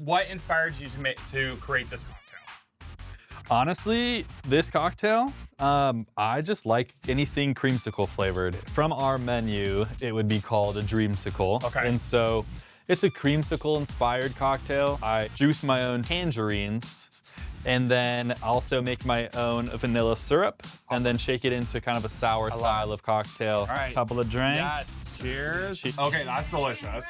what inspired you to create this cocktail? Honestly, this cocktail, I just like anything creamsicle flavored. From our menu, it would be called a dreamsicle. Okay. And so it's a creamsicle inspired cocktail. I juice my own tangerines and then also make my own vanilla syrup and then shake it into kind of a sour style of cocktail. All right. Couple of drinks. Yes. Cheers. Okay, that's delicious.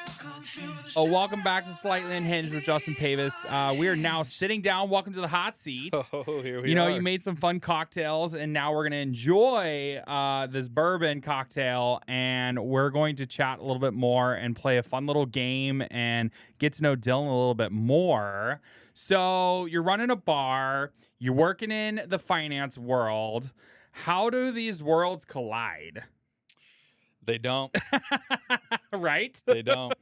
Oh, welcome back to Slightly Unhinged with Justin Pavis. We are now sitting down. Welcome to the hot seat. Oh, here we You know, are. you made some fun cocktails, and now we're going to enjoy this bourbon cocktail, and we're going to chat a little bit more and play a fun little game and get to know Dillon a little bit more. So you're running a bar. You're working in the finance world. How do these worlds collide? They don't. Right? They don't.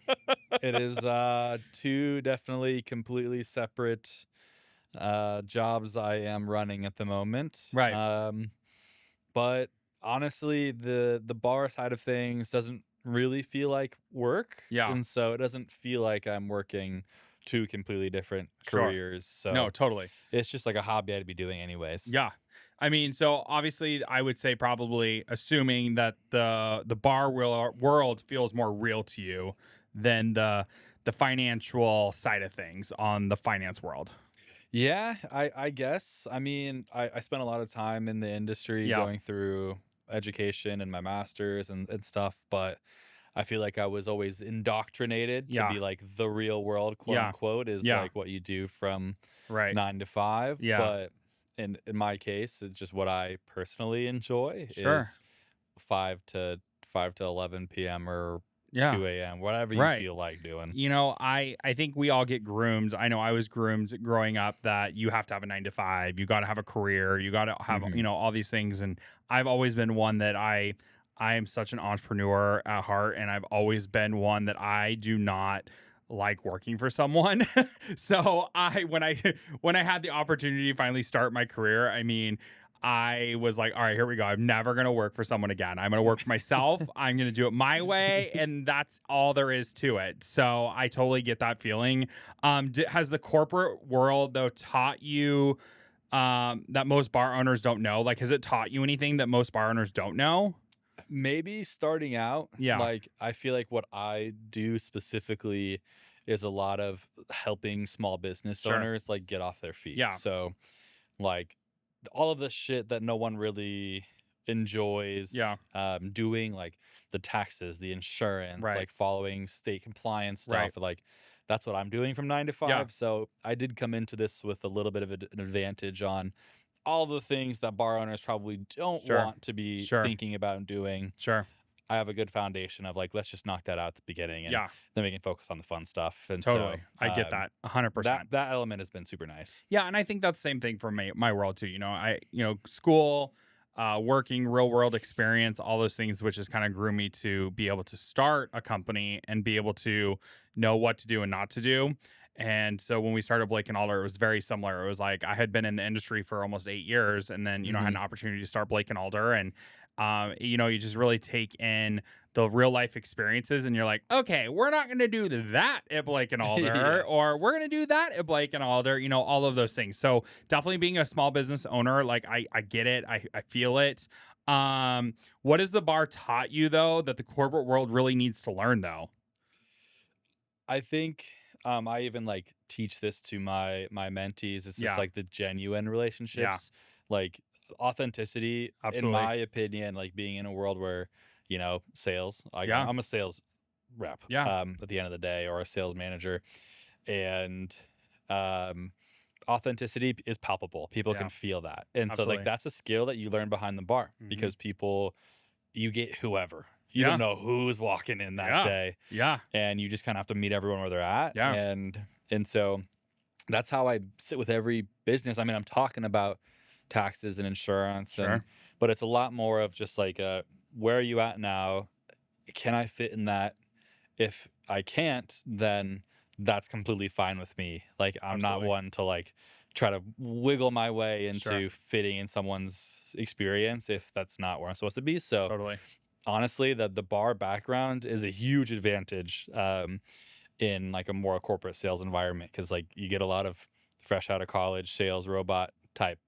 It is two definitely completely separate jobs I am running at the moment. Right. But honestly, the bar side of things doesn't really feel like work. Yeah. And so it doesn't feel like I'm working two completely different Sure. careers. So No, totally. it's just like a hobby I'd be doing anyways. Yeah. I mean, so obviously I would say probably assuming that the bar world feels more real to you than the financial side of things on the finance world. Yeah, I guess. I mean, I spent a lot of time in the industry going through education and my master's and stuff, but I feel like I was always indoctrinated to be like the real world, quote unquote, is like what you do from 9 to 5. Yeah. But in my case, it's just what I personally enjoy Sure. is 5 to 11 p.m. or 2 a.m., whatever you feel like doing. You know, I think we all get groomed. I know I was groomed growing up that you have to have a 9 to 5. You got to have a career. You got to have, you know, all these things. And I've always been one that I am such an entrepreneur at heart. And I've always been one that I do not like working for someone. So when I had the opportunity to finally start my career, I mean, I was like, all right, here we go. I'm never going to work for someone again. I'm going to work for myself. I'm going to do it my way. And that's all there is to it. So I totally get that feeling. Has the corporate world, though, taught you that most bar owners don't know? Like, has it taught you anything that most bar owners don't know? Maybe starting out, Yeah. like I feel like what I do specifically is a lot of helping small business owners like get off their feet. Yeah. So like all of the shit that no one really enjoys doing, like the taxes, the insurance, like following state compliance stuff, like that's what I'm doing from 9 to 5. Yeah. So I did come into this with a little bit of an advantage on all the things that bar owners probably don't want to be thinking about and doing. Sure. I have a good foundation of like, let's just knock that out at the beginning and then we can focus on the fun stuff. And Totally. so I get that 100%. That element has been super nice. Yeah. And I think that's the same thing for my world too. You know, school, working, real world experience, all those things, which has kind of grew me to be able to start a company and be able to know what to do and not to do. And so when we started Blake and Alder, it was very similar. It was like I had been in the industry for almost 8 years, and then, you know, I had an opportunity to start Blake and Alder. And, you know, you just really take in the real life experiences and you're like, okay, we're not going to do that at Blake and Alder, or we're going to do that at Blake and Alder, you know, all of those things. So definitely being a small business owner, like I get it. I feel it. What has the bar taught you, though, that the corporate world really needs to learn, though? I think I even like teach this to my mentees. It's just like the genuine relationships, like authenticity, in my opinion, like being in a world where, you know, sales, I'm a sales rep at the end of the day, or a sales manager. And authenticity is palpable. People can feel that. And so like that's a skill that you learn behind the bar because you get whoever. You don't know who's walking in that day. Yeah. And you just kind of have to meet everyone where they're at. Yeah. And so that's how I sit with every business. I mean, I'm talking about taxes and insurance, but it's a lot more of just like, where are you at now? Can I fit in that? If I can't, then that's completely fine with me. Like, I'm not one to like try to wiggle my way into fitting in someone's experience if that's not where I'm supposed to be. So honestly, the bar background is a huge advantage. in like a more corporate sales environment, because like you get a lot of fresh out of college sales robot type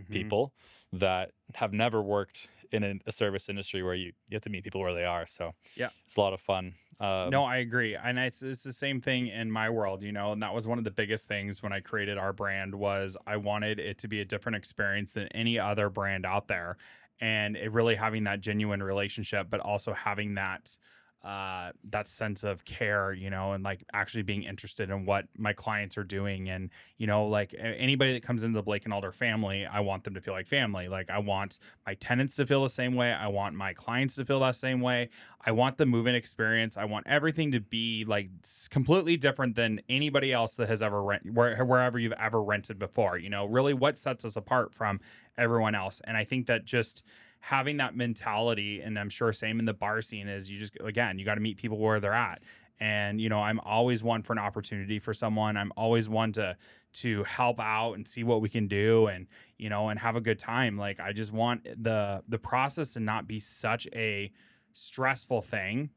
people that have never worked in a service industry where you have to meet people where they are. So Yeah. it's a lot of fun. No, I agree. And it's the same thing in my world, you know, and that was one of the biggest things when I created our brand was I wanted it to be a different experience than any other brand out there. And it really having that genuine relationship, but also having that sense of care, you know, and like actually being interested in what my clients are doing. And, you know, like anybody that comes into the Blake and Alder family, I want them to feel like family. Like I want my tenants to feel the same way. I want my clients to feel that same way. I want the move-in experience. I want everything to be like completely different than anybody else that has ever wherever you've ever rented before. You know, really what sets us apart from everyone else. And I think that just having that mentality, and I'm sure same in the bar scene, is you just, again, you got to meet people where they're at. And, you know, I'm always one for an opportunity for someone. I'm always one to help out and see what we can do, and, you know, and have a good time. Like I just want the process to not be such a stressful thing.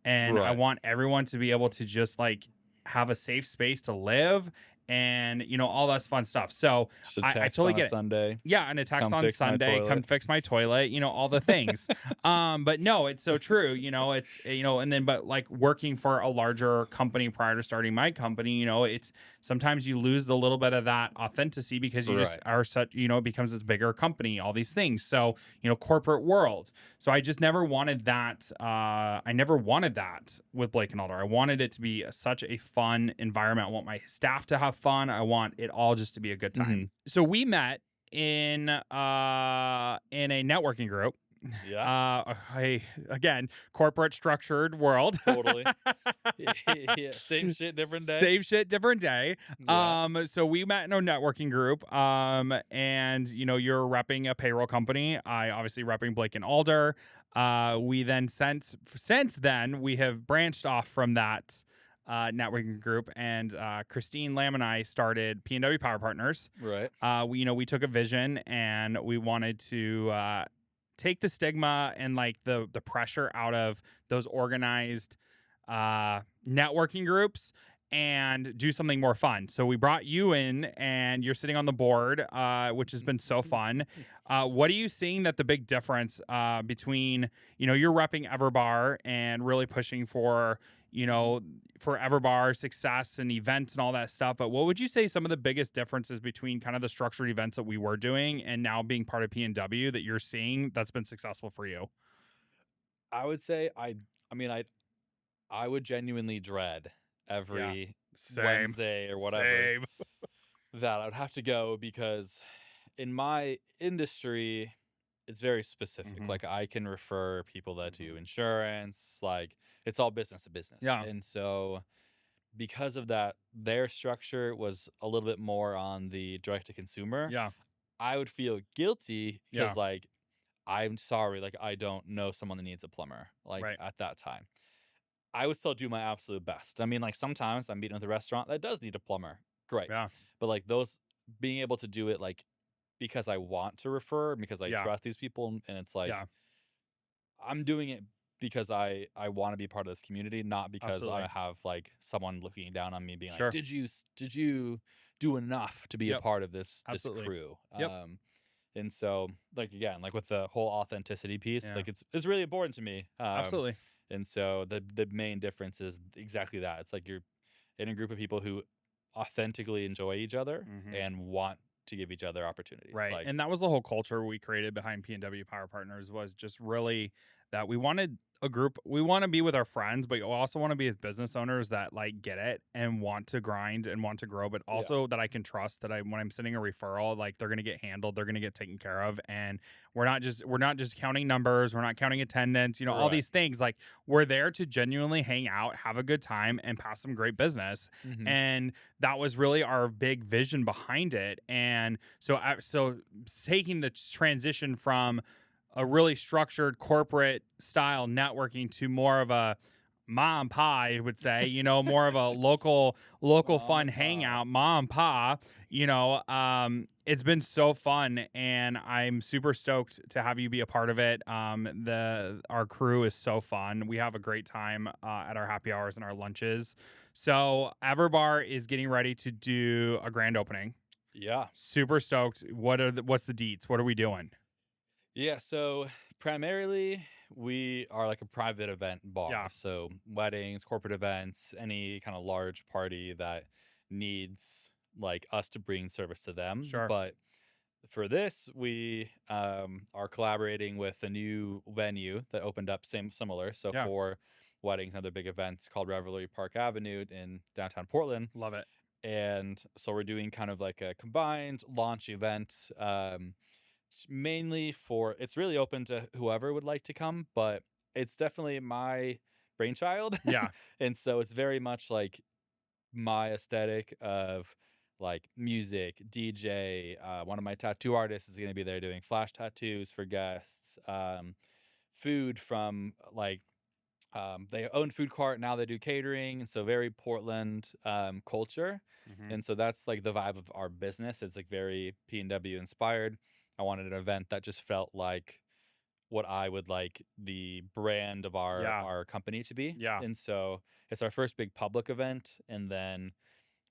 And I want everyone to be able to just like have a safe space to live, and, you know, all that fun stuff. So I totally get it. Sunday. Yeah, and a text on Sunday, come fix my toilet, you know, all the things. But no, it's so true. You know, it's, you know, and then, but like working for a larger company prior to starting my company, you know, it's sometimes you lose a little bit of that authenticity because you just are such, you know, it becomes this bigger company, all these things. So, you know, corporate world. So I just never wanted that. I never wanted that with Blake and Alder. I wanted it to be such a fun environment. I want my staff to have fun. I want it all just to be a good time. So we met in a networking group. Yeah. Again, corporate structured world. Totally. Yeah. Same shit, different day. Same shit, different day. Yeah. So we met in a networking group. And you know, you're repping a payroll company. I obviously repping Blake and Alder. We then since then we have branched off from that networking group, and Christine Lamb and I started P&W Power Partners. Right. We took a vision, and we wanted to take the stigma and like the pressure out of those organized networking groups and do something more fun. So we brought you in, and you're sitting on the board, which has been so fun. What are you seeing that the big difference between, you know, you're repping EverBar and really pushing for, you know, for EverBar success and events and all that stuff. But what would you say some of the biggest differences between kind of the structured events that we were doing and now being part of P&W that you're seeing that's been successful for you? I would say I would genuinely dread every Wednesday or whatever that I would have to go, because in my industry, it's very specific. Like I can refer people that do insurance, like it's all business to business. Yeah. And so because of that, their structure was a little bit more on the direct to consumer. Yeah. I would feel guilty because like, I'm sorry, like I don't know someone that needs a plumber like at that time. I would still do my absolute best. I mean, like sometimes I'm meeting with a restaurant that does need a plumber. Great. Yeah. But like those, being able to do it like because I want to refer, because I trust these people, and it's like I'm doing it because I want to be part of this community, not because I have like someone looking down on me being like, did you do enough to be a part of this crew? And so like again, like with the whole authenticity piece, like it's really important to me. Absolutely. And so the main difference is exactly that. It's like you're in a group of people who authentically enjoy each other and want to give each other opportunities. Right. Like, and that was the whole culture we created behind P&W Power Partners, was just really that we wanted a group. We want to be with our friends, but you also want to be with business owners that like get it and want to grind and want to grow, but also that I can trust that when I'm sending a referral, like they're going to get handled, they're going to get taken care of. And we're not just counting numbers. We're not counting attendance, you know, all these things. Like we're there to genuinely hang out, have a good time, and pass some great business. And that was really our big vision behind it. And so taking the transition from a really structured corporate style networking to more of a mom and pa, I would say, more of a local fun hangout, mom and pa, it's been so fun, and I'm super stoked to have you be a part of it. Our crew is so fun. We have a great time at our happy hours and our lunches. So EverBar is getting ready to do a grand opening. Yeah. Super stoked. What's the deets? What are we doing? Yeah, so primarily we are like a private event bar. Yeah. So weddings, corporate events, any kind of large party that needs like us to bring service to them. Sure. But for this, we are collaborating with a new venue that opened up similar. So for weddings and other big events called Revelry Park Avenue in downtown Portland. Love it. And so we're doing kind of like a combined launch event. Mainly it's really open to whoever would like to come, but it's definitely my brainchild. Yeah. And so it's very much like my aesthetic of like music, DJ. One of my tattoo artists is going to be there doing flash tattoos for guests. Food from like they own food court, now they do catering, and so very Portland culture. And so that's like the vibe of our business. It's like very P&W inspired. I wanted an event that just felt like what I would like the brand of our company to be. Yeah. And so it's our first big public event, and then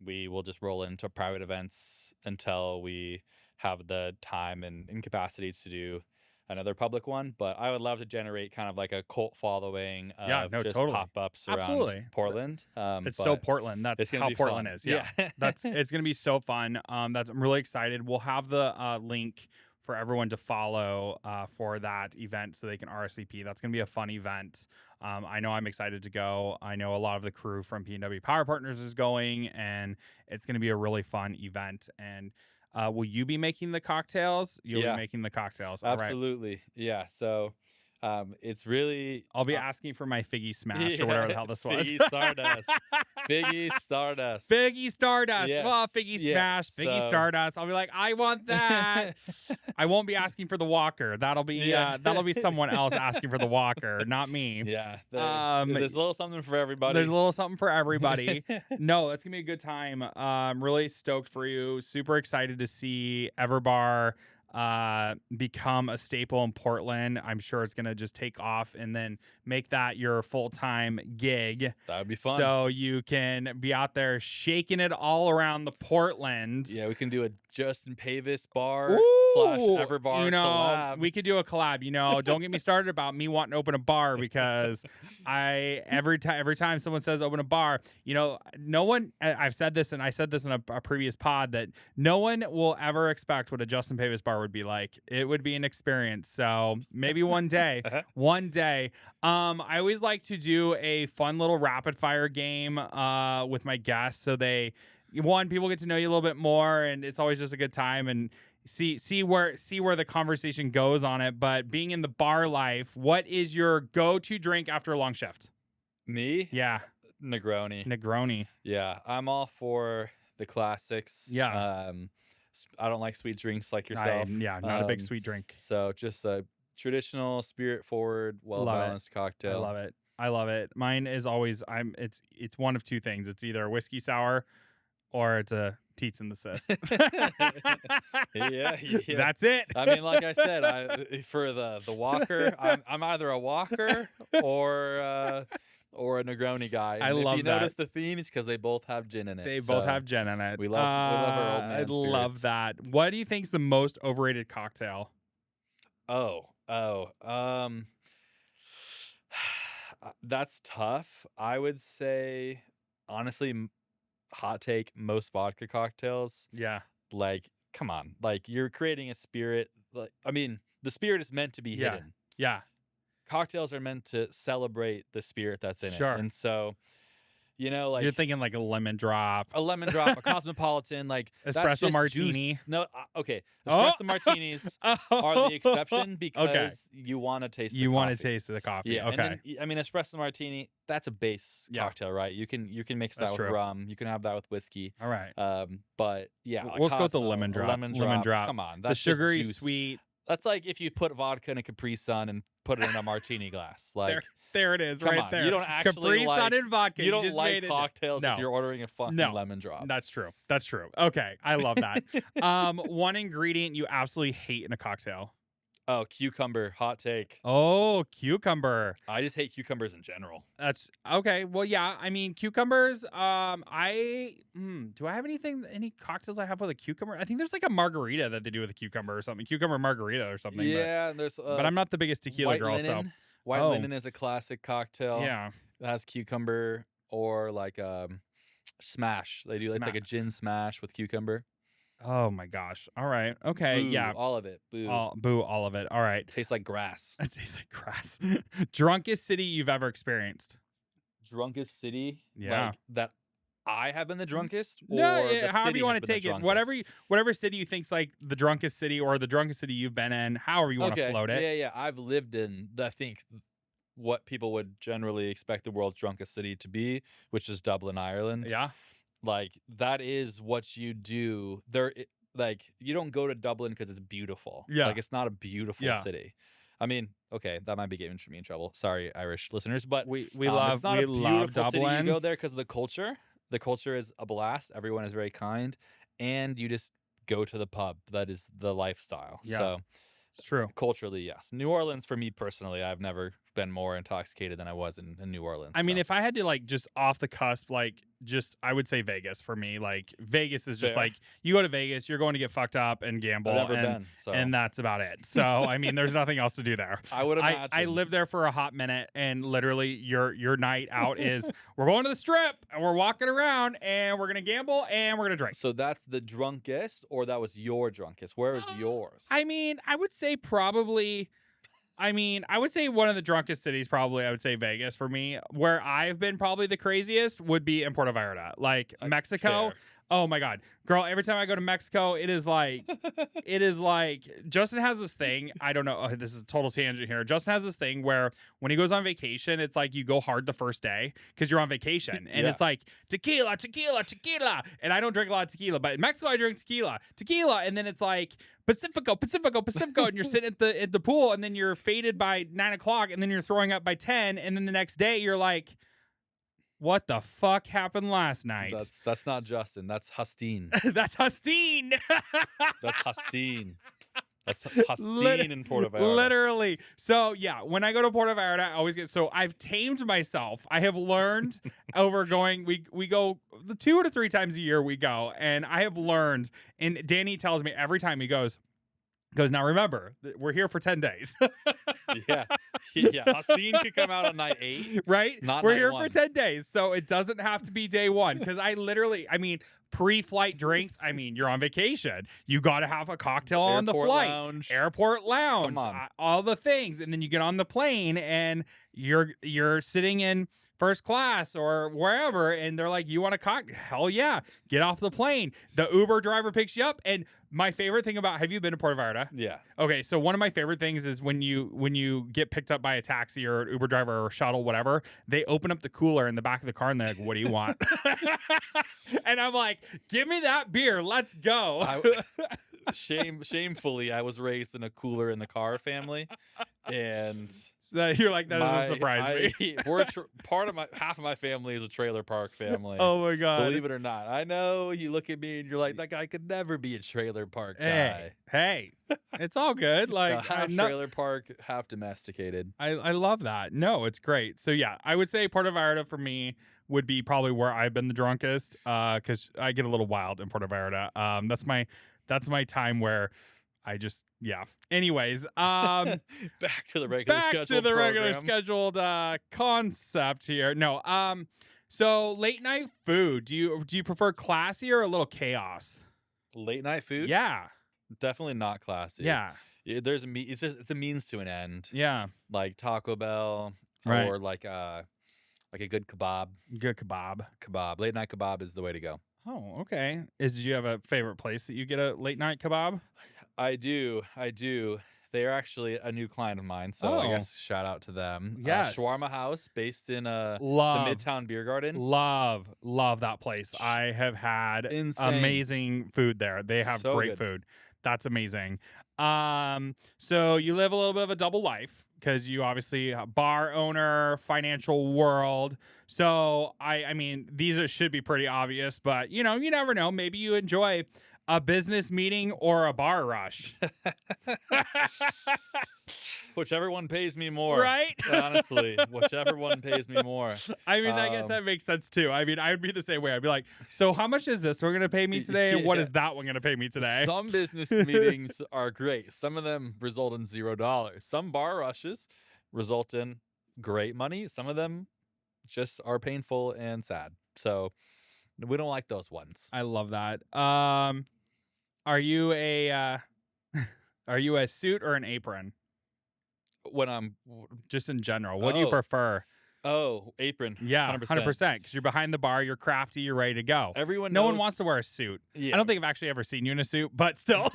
we will just roll into private events until we have the time and capacity to do another public one. But I would love to generate kind of like a cult following of just totally. pop-ups around Portland. It's so Portland. That's how Portland is. Yeah. It's going to be so fun. I'm really excited. We'll have the link for everyone to follow for that event so they can RSVP. That's going to be a fun event. I know I'm excited to go. I know a lot of the crew from P&W Power Partners is going, and it's going to be a really fun event. And will you be making the cocktails? You'll be making the cocktails. Absolutely. All right. Yeah. So it's really... I'll be asking for my Figgy Smash or whatever the hell this was. Figgy Stardust. Figgy Stardust. Figgy Stardust. Yes. Oh, Figgy Smash. Figgy Stardust. I'll be like, I want that. I won't be asking for the walker. That'll be someone else asking for the walker, not me. Yeah. There's a little something for everybody. There's a little something for everybody. No, that's going to be a good time. I'm really stoked for you. Super excited to see EverBar become a staple in Portland. I'm sure it's gonna just take off and then make that your full-time gig. That would be fun. So you can be out there shaking it all around the Portland. Yeah, we can do a Justin Pavis bar / EverBar collab. We could do a collab. Don't get me started about me wanting to open a bar, because every time someone says open a bar, no one. I've said this, and I said this in a previous pod, that no one will ever expect what a Justin Pavis bar would be like. It would be an experience. So maybe one day, I always like to do a fun little rapid fire game with my guests, so people get to know you a little bit more, and it's always just a good time, and see where the conversation goes on it. But being in the bar life, what is your go-to drink after a long shift? Me? Yeah. Negroni. Yeah, I'm all for the classics. Yeah. I don't like sweet drinks like yourself. Not a big sweet drink. So just a traditional, spirit-forward, well-balanced cocktail. I love it. Mine is always it's one of two things. It's either a whiskey sour or it's a Teats and the Cyst. Yeah. That's it. I mean, like I said, for the walker, I'm either a walker or a Negroni guy. And I love that. If you notice the theme, it's because they both have gin in it. They both have gin in it. We love our old man I spirits. love that. What do you think is the most overrated cocktail? That's tough. I would say, honestly, hot take, most vodka cocktails. Yeah. Like, come on. Like, you're creating a spirit. Like, I mean, the spirit is meant to be hidden. Yeah. Cocktails are meant to celebrate the spirit that's in it. And so, like, you're thinking like a lemon drop, a cosmopolitan, like espresso martini. Juice. No, okay. Espresso martinis are the exception because you want to taste. You want to taste the coffee. Yeah. Okay. And then, espresso martini, that's a base cocktail, right? You can mix that with rum. You can have that with whiskey. All right. But yeah, we'll go with the lemon drop. Lemon drop. Come on, that's the sugary sweet. That's like if you put vodka in a Capri Sun and put it in a martini glass. Like There it is. Come right on. there. You don't actually Capri Sun and vodka. You don't just like made cocktails no. if you're ordering a fucking lemon drop. That's true. That's true. Okay. I love that. One ingredient you absolutely hate in a cocktail. Oh, cucumber. Hot take. Oh, cucumber. I just hate cucumbers in general. That's okay. Well, yeah. I mean, cucumbers. Do I have any cocktails I have with a cucumber? I think there's like a margarita that they do with a cucumber or something. Cucumber margarita or something. Yeah, but I'm not the biggest tequila girl. Linen. So White linen is a classic cocktail. Yeah, it has cucumber or like smash. They do. It's like a gin smash with cucumber. Oh my gosh. All right. Okay. Boo, yeah. all of it. Boo. All of it. All right. Tastes like grass. It tastes like grass. Drunkest city you've ever experienced? Drunkest city? Yeah. Like that I have been the drunkest? Or however you want to take it. Whatever city you think's like the drunkest city or the drunkest city you've been in, however you want to float it. Yeah. I've lived in, I think, what people would generally expect the world's drunkest city to be, which is Dublin, Ireland. Yeah. Like, that is what you do. Like, you don't go to Dublin because it's beautiful. Yeah. Like, it's not a beautiful city. I mean, okay, that might be getting me in trouble. Sorry, Irish listeners, but we love Dublin. City. You go there because of the culture. The culture is a blast. Everyone is very kind, and you just go to the pub. That is the lifestyle. Yeah. So it's true. Culturally, yes. New Orleans, for me personally, I've never been more intoxicated than I was in New Orleans. I mean, if I had to like just off the cusp, I would say Vegas for me. Like Vegas is just like you go to Vegas, you're going to get fucked up and gamble. I've never been, so. And that's about it. So I mean, there's nothing else to do there. I would imagine. I lived there for a hot minute, and literally your night out is we're going to the strip and we're walking around and we're gonna gamble and we're gonna drink. So that's the drunkest, or that was your drunkest? Where is yours? I mean, I would say probably. I would say one of the drunkest cities, probably, I would say Vegas for me. Where I've been probably the craziest would be in Puerto Vallarta. Like Mexico. Fair. Oh my God. Girl, every time I go to Mexico, it is like, Justin has this thing. I don't know. Oh, this is a total tangent here. Justin has this thing where when he goes on vacation, it's like you go hard the first day because you're on vacation. And it's like tequila, tequila, tequila. And I don't drink a lot of tequila, but in Mexico, I drink tequila. And then it's like Pacifico. And you're sitting at the pool, and then you're faded by 9 o'clock, and then you're throwing up by 10. And then the next day, you're like, what the fuck happened last night? That's not Justin. That's Justine. That's Justine. That's Justine. That's Justine in Puerto Vallarta. Literally. So yeah, when I go to Puerto Vallarta, I always get. So I've tamed myself. I have learned over going. We go 2 to 3 times a year. We go, and I have learned. And Danny tells me every time he goes, now remember, we're here for 10 days. Yeah. Justine could come out on night 8. Right? Not we're night here 1. for 10 days. So it doesn't have to be day 1. Because pre-flight drinks, you're on vacation. You got to have a cocktail on the flight. Airport lounge. Come on. All the things. And then you get on the plane and you're sitting in first class or wherever, and they're like, you want a cocktail? Hell yeah. Get off the plane. The Uber driver picks you up. And my favorite thing about, have you been to Puerto Vallarta? Yeah. Okay, so one of my favorite things is when you get picked up by a taxi or an Uber driver or shuttle, whatever, they open up the cooler in the back of the car and they're like, what do you want? And I'm like, give me that beer. Let's go. Shamefully, I was raised in a cooler in the car family, and so you're like, that doesn't surprise me. Half of my family is a trailer park family. Oh my God. Believe it or not. I know you look at me and you're like, that guy could never be a trailer park guy. Hey, it's all good. Like half trailer park, half domesticated. I love that. No, it's great. So yeah, I would say Puerto Vallarta for me would be probably where I've been the drunkest, because I get a little wild in Puerto Vallarta. That's my time where I just, yeah. Anyways, back to the regular scheduled concept here. No, so late night food. Do you prefer classy or a little chaos? Late night food? Yeah, definitely not classy. Yeah, there's it's a means to an end. Yeah, like Taco Bell, right, or like a good kebab. Good kebab. Late night kebab is the way to go. Oh, okay. Do you have a favorite place that you get a late night kebab? I do. They are actually a new client of mine, so I guess shout out to them. Yes. Shawarma House, based in the Midtown Beer Garden. Love that place. I have had amazing food there. They have great food. That's amazing. So you live a little bit of a double life because you obviously bar owner, financial world. So I mean, should be pretty obvious, but you never know. Maybe you enjoy a business meeting or a bar rush. Whichever one pays me more. Right? Honestly, whichever one pays me more. I mean, I guess that makes sense too. I mean, I would be the same way. I'd be like, so how much is this one going to pay me today? And what is that one going to pay me today? Some business meetings are great. Some of them result in $0. Some bar rushes result in great money. Some of them just are painful and sad. So we don't like those ones. I love that. Are you a suit or an apron? When I'm just in general, what do you prefer? Oh, apron. Yeah, 100%. Because you're behind the bar, you're crafty, you're ready to go. No one wants to wear a suit. Yeah. I don't think I've actually ever seen you in a suit, but still.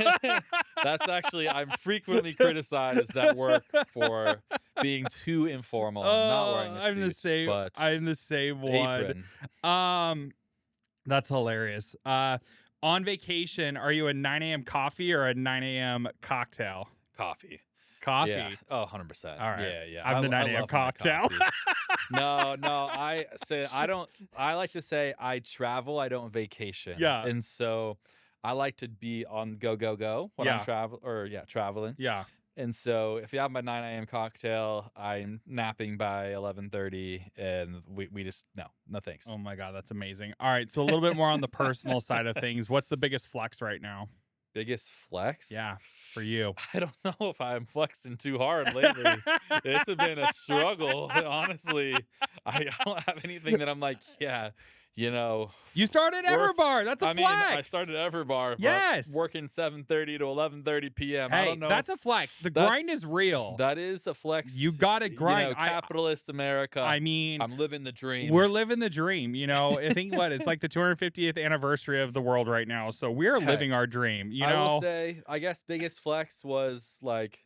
That's actually, I'm frequently criticized at work for being too informal, not wearing a suit. I'm the same one. Apron. That's hilarious. On vacation, are you a 9 a.m. coffee or a 9 a.m. cocktail? Coffee. Yeah. Oh, 100%. All right. Yeah. I'm the 9 a.m. cocktail. No. I like to say I travel. I don't vacation. Yeah. And so I like to be on go when I'm traveling. Yeah. And so if you have my 9 a.m. cocktail, I'm napping by 11:30, and we just no thanks. Oh my God, that's amazing. All right, so a little bit more on the personal side of things. What's the biggest flex right now? Biggest flex? Yeah, for you. I don't know if I'm flexing too hard lately. It's been a struggle, honestly. I don't have anything that I'm like, yeah, You started EverBar. That's a flex. I started EverBar. Yes. Working 7:30 to 11:30 p.m. Hey, I don't know. That's a flex. The grind is real. That is a flex. You got to grind. Capitalist America. I mean, I'm living the dream. We're living the dream. I think it's like the 250th anniversary of the world right now. So we're living our dream. I will say, I guess biggest flex was like,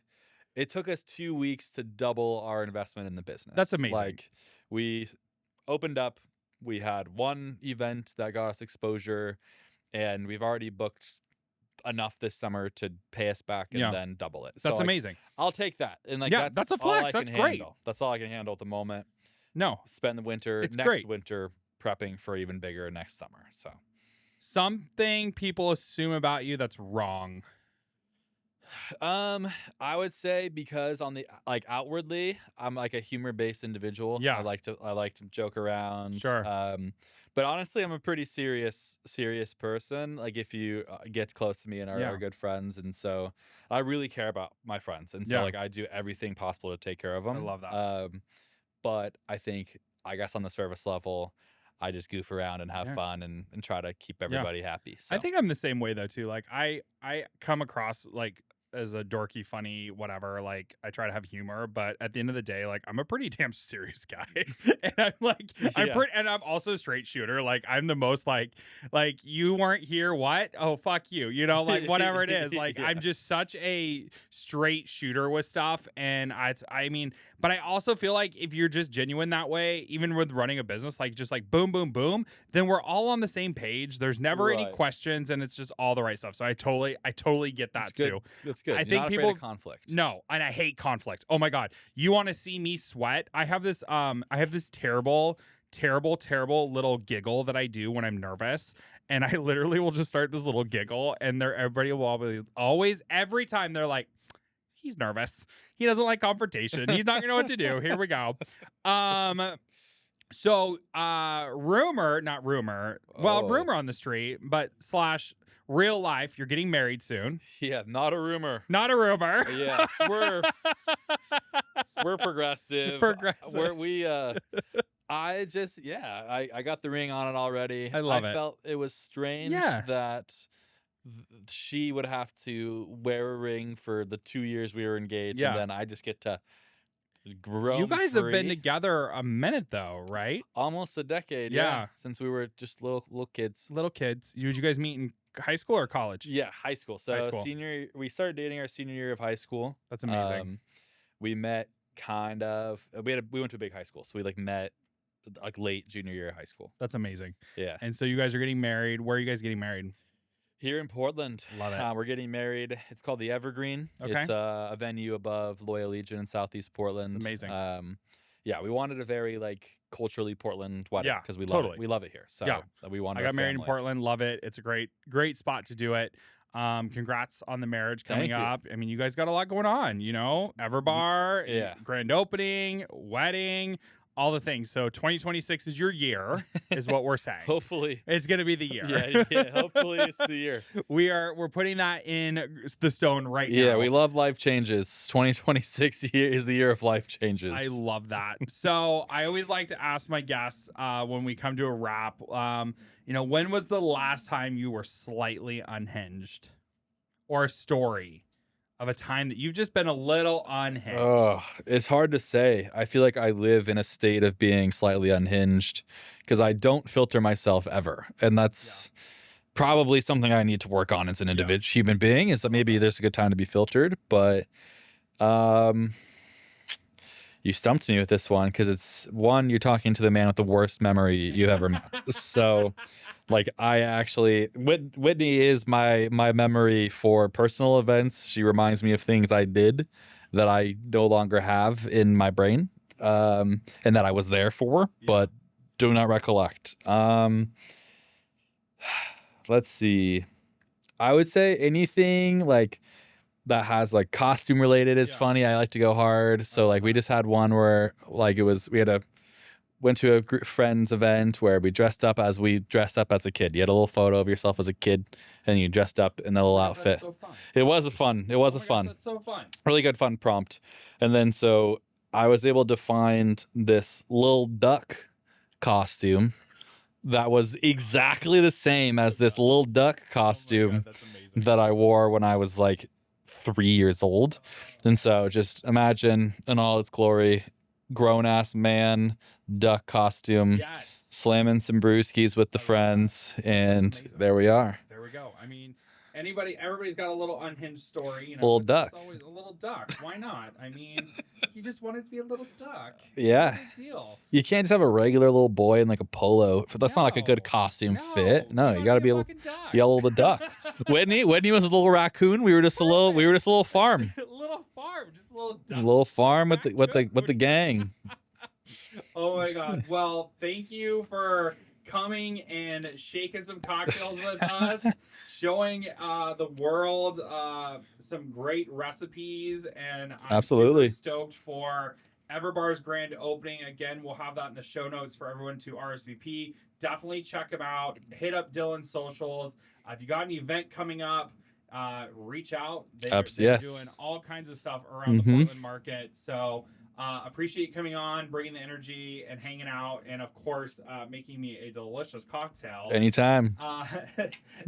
it took us 2 weeks to double our investment in the business. That's amazing. Like, we opened up. We had one event that got us exposure, and we've already booked enough this summer to pay us back and then double it. That's amazing. I'll take that. And that's a flex. That's great. That's all I can handle at the moment. No. Spend the winter, winter prepping for even bigger next summer. So something people assume about you that's wrong. I would say because on the outwardly, I'm like a humor-based individual. Yeah. I like to joke around. Sure. But honestly, I'm a pretty serious person. Like, if you get close to me and are good friends, and so I really care about my friends, and so I do everything possible to take care of them. I love that. But I think, I guess on the service level, I just goof around and have fun and try to keep everybody happy. So. I think I'm the same way though too. Like I come across like as a dorky, funny, whatever. Like I try to have humor, but at the end of the day, like I'm a pretty damn serious guy, and I'm like, and I'm also a straight shooter. Like I'm the most like you weren't here. What? Oh fuck you. Like whatever it is. Like I'm just such a straight shooter with stuff, and but I also feel like if you're just genuine that way, even with running a business, like just like boom, boom, boom, then we're all on the same page. There's never any questions, and it's just all the right stuff. So I totally get that too. That's good. I think people afraid of conflict. No, and I hate conflict. Oh my God. You want to see me sweat? I have this terrible little giggle that I do when I'm nervous. And I literally will just start this little giggle, and everybody will always every time they're like, he's nervous. He doesn't like confrontation. He's not gonna know what to do. Here we go. So rumor on the street, but / real life, you're getting married soon. Yeah, not a rumor. Yes, we're progressive. I got the ring on it already. I love it. I felt it was strange that she would have to wear a ring for the 2 years we were engaged, and then I just get to grow. You guys have been together a minute though, right? Almost a decade. Yeah, since we were just little kids. Did you guys meet in high school or college? Yeah, high school. So we started dating our senior year of high school. That's amazing. We met we went to a big high school, so we met late junior year of high school. That's amazing. Yeah. And so you guys are getting married. Where are you guys getting married? Here in Portland. Love it. We're getting married. It's called the Evergreen. Okay. It's a venue above Loyal Legion in Southeast Portland. It's amazing. Yeah, we wanted a very like culturally Portland wedding because we love it. We love it here. So we wanted. I got married in Portland. Love it. It's a great spot to do it. Congrats on the marriage coming up. I mean, you guys got a lot going on. You know, EverBar, grand opening, wedding. All the things. So 2026 is your year, is what we're saying. Hopefully, it's gonna be the year. Hopefully, it's the year. We're putting that in the stone right now. Yeah, we love life changes. 2026 is the year of life changes. I love that. So I always like to ask my guests when we come to a wrap. You know, when was the last time you were slightly unhinged, or a story of a time that you've just been a little unhinged? Oh, it's hard to say. I feel like I live in a state of being slightly unhinged because I don't filter myself ever. And that's probably something I need to work on as an individual human being, is that maybe there's a good time to be filtered. But you stumped me with this one because it's one, you're talking to the man with the worst memory you've ever met. So like I actually, Whitney is my memory for personal events. She reminds me of things I did that I no longer have in my brain, and that I was there for, but do not recollect. Let's see. I would say anything like that has like costume related is funny. I like to go hard. So like we just had one where like went to a friend's event where we dressed up as a kid. You had a little photo of yourself as a kid and you dressed up in the little outfit. So fun. It was a fun. That's so fun. Really good fun prompt. And then so I was able to find this little duck costume that was exactly the same as this little duck costume that I wore when I was like 3 years old. And so just imagine in all its glory, grown-ass man, duck costume, slamming some brewskis with the friends, and there we are. There we go. I mean, everybody's got a little unhinged story. You know, little duck. It's always a little duck. Why not? I mean, he just wanted to be a little duck. Yeah. Big deal. You can't just have a regular little boy in like a polo. That's not like a good costume fit. No, you gotta be a little duck. Whitney was a little raccoon. We were just a little farm. Little farm, just a little duck. A little farm with the gang. Oh my God. Well, thank you for coming and shaking some cocktails with us, showing the world some great recipes, and I'm super stoked for EverBar's grand opening. Again, we'll have that in the show notes for everyone to RSVP. Definitely check them out. Hit up Dillon's socials. If you got an event coming up, reach out. They're doing all kinds of stuff around the Portland market. So appreciate you coming on, bringing the energy and hanging out, and of course, making me a delicious cocktail. Anytime.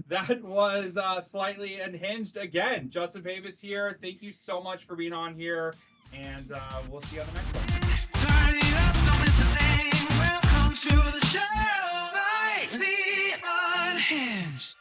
That was Slightly Unhinged. Again, Justin Pavis here. Thank you so much for being on here, and we'll see you on the next one. Turn it up, don't miss a thing. Welcome to the show. Slightly Unhinged.